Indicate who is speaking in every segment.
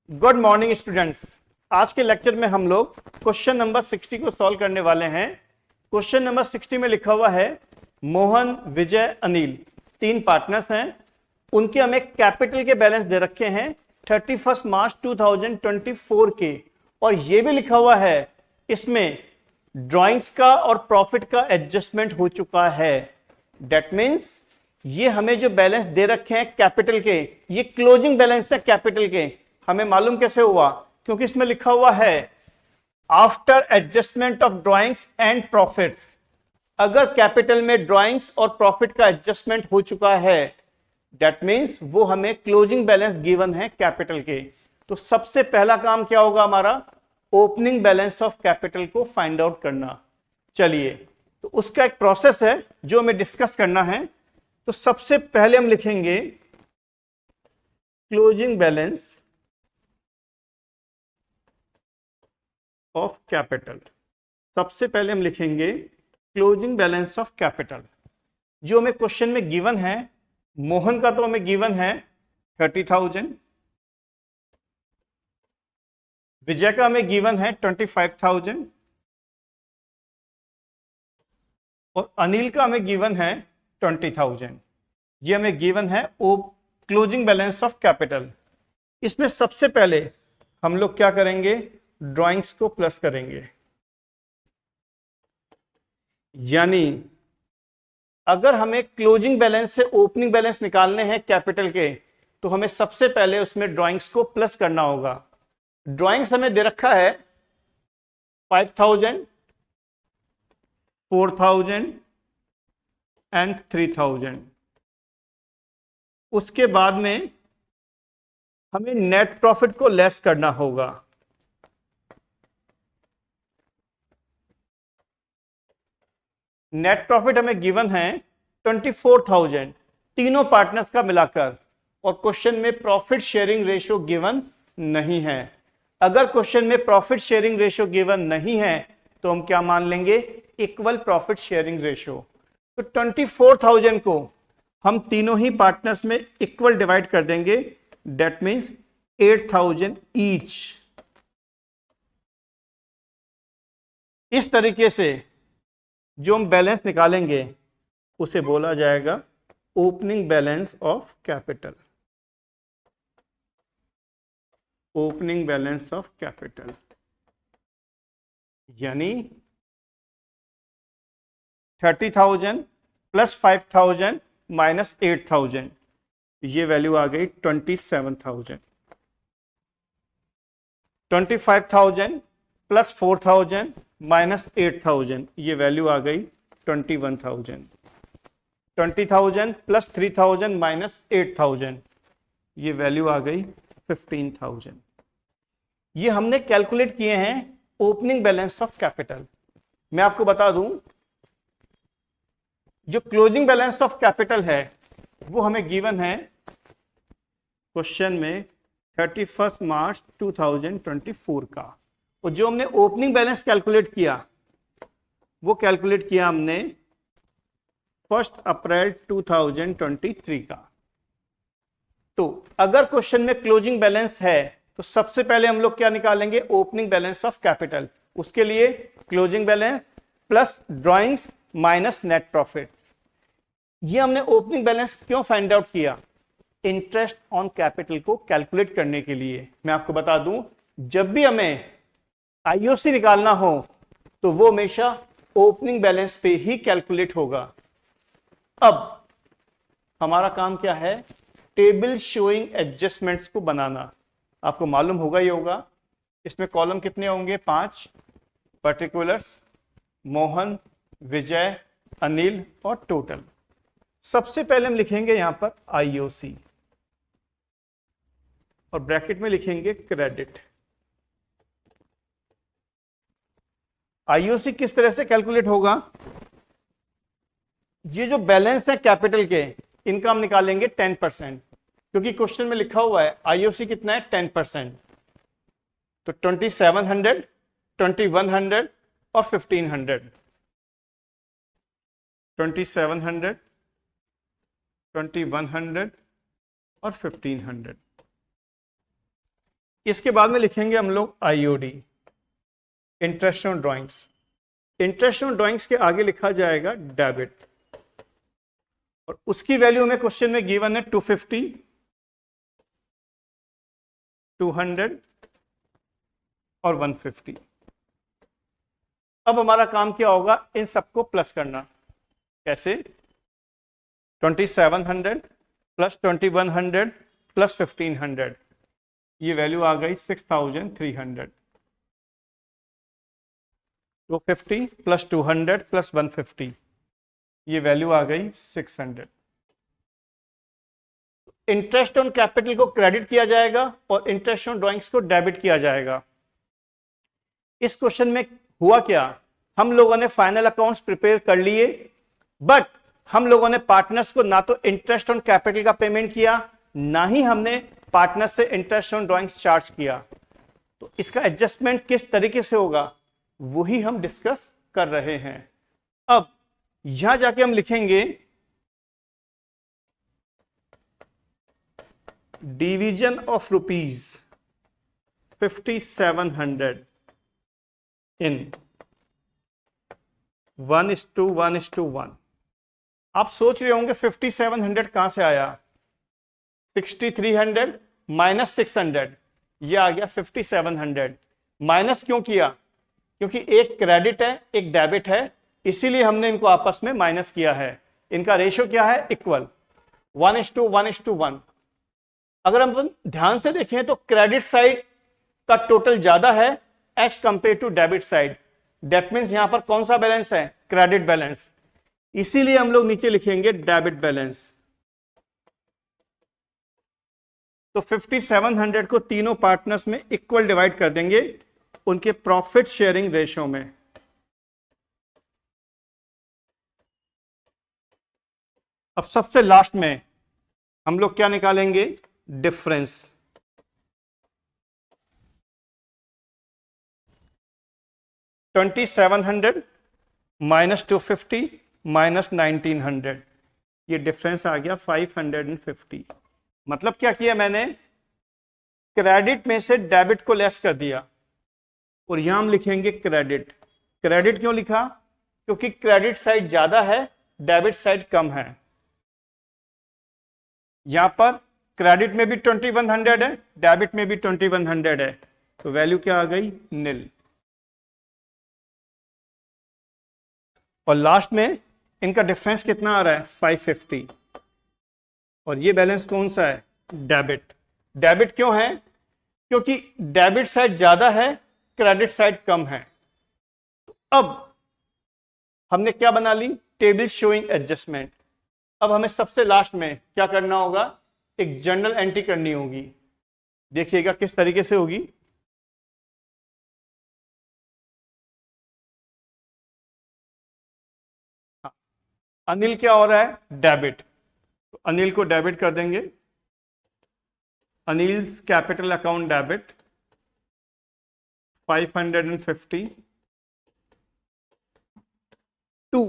Speaker 1: Good morning students. आज के lecture में हम लोग क्वेश्चन नंबर 60 को सॉल्व करने वाले हैं। क्वेश्चन नंबर 60 में लिखा हुआ है मोहन, विजय, अनिल तीन पार्टनर्स हैं। उनके हमें कैपिटल के बैलेंस दे रखे हैं 31 मार्च 2024 के, और ये भी लिखा हुआ है इसमें ड्राइंग्स का और प्रॉफिट का एडजस्टमेंट हो चुका है। दैट मीन्स ये हमें जो बैलेंस दे रखे हैं कैपिटल के, ये क्लोजिंग बैलेंस है कैपिटल के। हमें मालूम कैसे हुआ? क्योंकि इसमें लिखा हुआ है after adjustment of drawings and profits. अगर कैपिटल में ड्राइंग्स और प्रॉफिट का एडजस्टमेंट हो चुका है, दैट मींस वो हमें क्लोजिंग बैलेंस गिवन है कैपिटल के। तो सबसे पहला काम क्या होगा हमारा? ओपनिंग बैलेंस ऑफ कैपिटल को फाइंड आउट करना। चलिए, तो उसका एक प्रोसेस है जो हमें डिस्कस करना है। तो सबसे पहले हम लिखेंगे क्लोजिंग बैलेंस ऑफ कैपिटल। सबसे पहले हम लिखेंगे क्लोजिंग बैलेंस ऑफ कैपिटल, जो हमें क्वेश्चन में गिवन है। मोहन का तो हमें गिवन है 30,000, विजय का हमें गिवन है 25,000 और अनिल का हमें गिवन है 20,000। ये हमें गिवन है क्लोजिंग बैलेंस ऑफ कैपिटल। इसमें सबसे पहले हम लोग क्या करेंगे? ड्राइंग्स को प्लस करेंगे। यानी अगर हमें क्लोजिंग बैलेंस से ओपनिंग बैलेंस निकालने हैं कैपिटल के, तो हमें सबसे पहले उसमें ड्राइंग्स को प्लस करना होगा। ड्राइंग्स हमें दे रखा है 5,000, 4,000 एंड 3,000। उसके बाद में हमें नेट प्रॉफिट को लेस करना होगा। नेट प्रॉफिट हमें गिवन है 24,000 तीनों पार्टनर्स का मिलाकर, और क्वेश्चन में प्रॉफिट शेयरिंग रेशियो गिवन नहीं है। अगर क्वेश्चन में प्रॉफिट शेयरिंग रेशियो गिवन नहीं है तो हम क्या मान लेंगे? Equal profit sharing ratio. तो 24,000 को हम तीनों ही पार्टनर्स में इक्वल डिवाइड कर देंगे। That means 8,000 each. इस तरीके से जो हम बैलेंस निकालेंगे उसे बोला जाएगा opening balance of capital. Opening balance of capital यानी 30,000 प्लस 5,000 माइनस 8,000, ये वैल्यू आ गई 27,000। 25,000 प्लस 4,000 माइनस 8,000, ये वैल्यू आ गई 21,000। 20,000 प्लस 3,000 माइनस 8,000, ये वैल्यू आ गई 15,000। ये हमने कैलकुलेट किए हैं ओपनिंग बैलेंस ऑफ कैपिटल। मैं आपको बता दूं, जो क्लोजिंग बैलेंस ऑफ कैपिटल है वो हमें गिवन है क्वेश्चन में 31 मार्च 2024 का, और जो हमने ओपनिंग बैलेंस कैलकुलेट किया वो कैलकुलेट किया हमने 1 अप्रैल 2023 का। तो अगर क्वेश्चन में क्लोजिंग बैलेंस है तो सबसे पहले हम लोग क्या निकालेंगे? Opening balance of capital. उसके लिए closing balance plus drawings minus net profit. ये हमने ओपनिंग बैलेंस क्यों फाइंड आउट किया? इंटरेस्ट ऑन कैपिटल को कैलकुलेट करने के लिए। मैं आपको बता दूं, जब भी हमें आईओसी निकालना हो तो वो हमेशा ओपनिंग बैलेंस पे ही कैलकुलेट होगा। अब हमारा काम क्या है? टेबल शोइंग एडजस्टमेंट्स को बनाना। आपको मालूम होगा ही होगा, इसमें कॉलम कितने होंगे? 5 पर्टिकुलर्स, मोहन, विजय, अनिल और टोटल। सबसे पहले हम लिखेंगे यहां पर आईओसी और ब्रैकेट में लिखेंगे क्रेडिट। आईओसी किस तरह से कैलकुलेट होगा? ये जो बैलेंस है कैपिटल के, इनका हम निकालेंगे 10%, क्योंकि क्वेश्चन में लिखा हुआ है आईओसी कितना है? 10%। तो 2700, 2100 और 1500। 2700, 2100 और 1500। इसके बाद में लिखेंगे हम लोग IOD, interest on drawings. Interest on drawings के आगे लिखा जाएगा डेबिट, और उसकी वैल्यू हमें क्वेश्चन में गिवन है 250, 200 और 150। अब हमारा काम क्या होगा, इन सबको प्लस करना। कैसे? 2700 प्लस 2100 प्लस 1500, ये वैल्यू आ गई 6300। 250 प्लस 200 प्लस 150, ये वैल्यू आ गई 600। इंटरेस्ट ऑन कैपिटल को क्रेडिट किया जाएगा और इंटरेस्ट ऑन ड्राइंग्स को डेबिट किया जाएगा। इस क्वेश्चन में हुआ क्या, हम लोगों ने फाइनल अकाउंट्स प्रिपेयर कर लिए, बट हम लोगों ने पार्टनर्स को ना तो इंटरेस्ट ऑन कैपिटल का पेमेंट किया, ना ही हमने पार्टनर्स से इंटरेस्ट ऑन ड्राइंग्स चार्ज किया। तो इसका एडजस्टमेंट किस तरीके से होगा वही हम डिस्कस कर रहे हैं। अब यहां जाके हम लिखेंगे डिवीजन ऑफ रुपीज 5700 इन 1:1:1। आप सोच रहे होंगे 5700 कहां से आया, 6300 माइनस 600, ये आ गया 5700। माइनस क्यों किया, क्योंकि एक क्रेडिट है एक डेबिट है, इसीलिए हमने इनको आपस में माइनस किया है। इनका रेशियो क्या है, इक्वल, 1:1:1। अगर हम ध्यान से देखें तो क्रेडिट साइड का टोटल ज्यादा है as compared to debit side. That means यहां पर कौन सा बैलेंस है, क्रेडिट बैलेंस, इसीलिए हम लोग नीचे लिखेंगे डेबिट बैलेंस। तो 5700 को तीनों पार्टनर्स में इक्वल डिवाइड कर देंगे उनके प्रॉफिट शेयरिंग रेशियो में। अब सबसे लास्ट में हम लोग क्या निकालेंगे, डिफरेंस। $2700 माइनस 250 माइनस 1900, ये डिफरेंस आ गया 550। मतलब क्या किया मैंने, क्रेडिट में से डेबिट को लेस कर दिया, और यहां हम लिखेंगे क्रेडिट। क्रेडिट क्यों लिखा, क्योंकि क्रेडिट साइड ज्यादा है डेबिट साइड कम है। यहां पर क्रेडिट में भी 2100 है, डेबिट में भी 2100 है, तो वैल्यू क्या आ गई, निल। और लास्ट में इनका डिफरेंस कितना आ रहा है, 550। और ये बैलेंस कौन सा है, डेबिट। डेबिट क्यों है, क्योंकि डेबिट साइड ज्यादा है क्रेडिट साइड कम है। अब हमने क्या बना ली, टेबल शोइंग एडजस्टमेंट। अब हमें सबसे लास्ट में क्या करना होगा, एक जर्नल एंट्री करनी होगी। देखिएगा किस तरीके से होगी। अनिल क्या हो रहा है, डेबिट, तो अनिल को डेबिट कर देंगे, Anil's capital account debit 550 to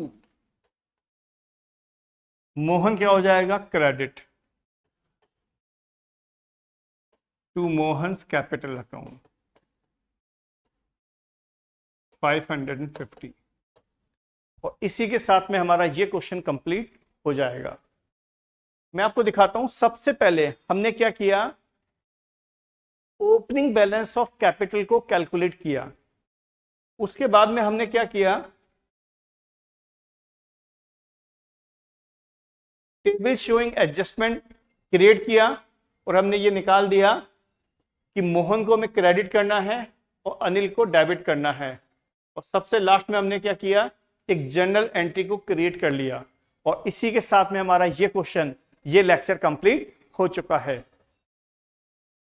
Speaker 1: Mohan क्या हो जाएगा, credit to Mohan's capital account 550। और इसी के साथ में हमारा ये क्वेश्चन कंप्लीट हो जाएगा। मैं आपको दिखाता हूं, सबसे पहले हमने क्या किया, ओपनिंग बैलेंस ऑफ कैपिटल को कैलकुलेट किया। उसके बाद में हमने क्या किया, टेबल शोइंग एडजस्टमेंट क्रिएट किया, और हमने ये निकाल दिया कि मोहन को हमें क्रेडिट करना है और अनिल को डेबिट करना है। और सबसे लास्ट में हमने क्या किया, एक जर्नल एंट्री को क्रिएट कर लिया। और इसी के साथ में हमारा ये क्वेश्चन, ये लेक्चर कंप्लीट हो चुका है।